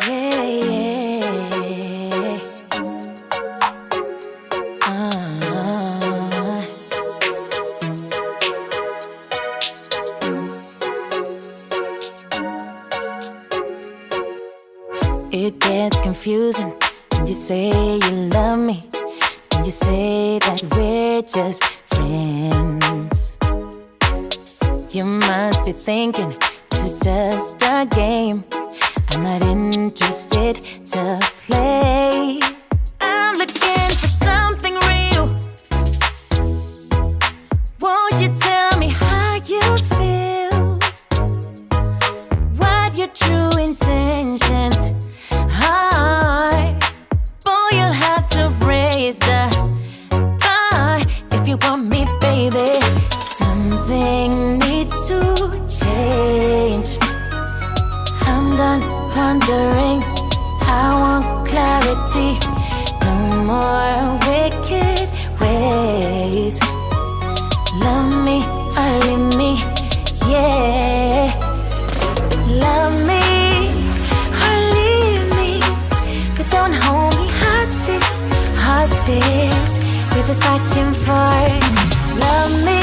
Yeah, yeah. It gets confusing when you say you love me, when you say that we're just friends. You must be thinking this is just a game. I'm not interested to play. I'm looking for something real. Won't you tell me how you feel? What your true intentions are? Boy, you'll have to raise the bar if you want me, baby. Something needs to change. I'm done wondering. I want clarity. No more wicked ways. Love me or leave me, yeah. Love me or leave me, but don't hold me hostage, hostage with this back and forth. Love me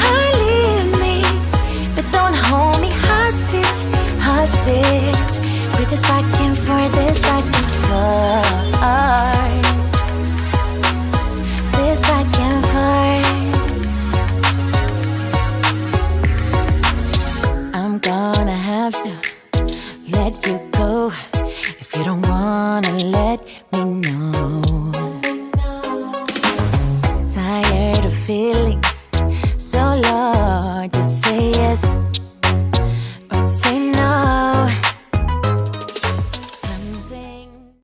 or leave me, but don't hold me hostage, hostage with this back and forth, this back and forth, this back and forth. I'm gonna have to let you go if you don't wanna let me know. Tired of feeling so low, just say yes.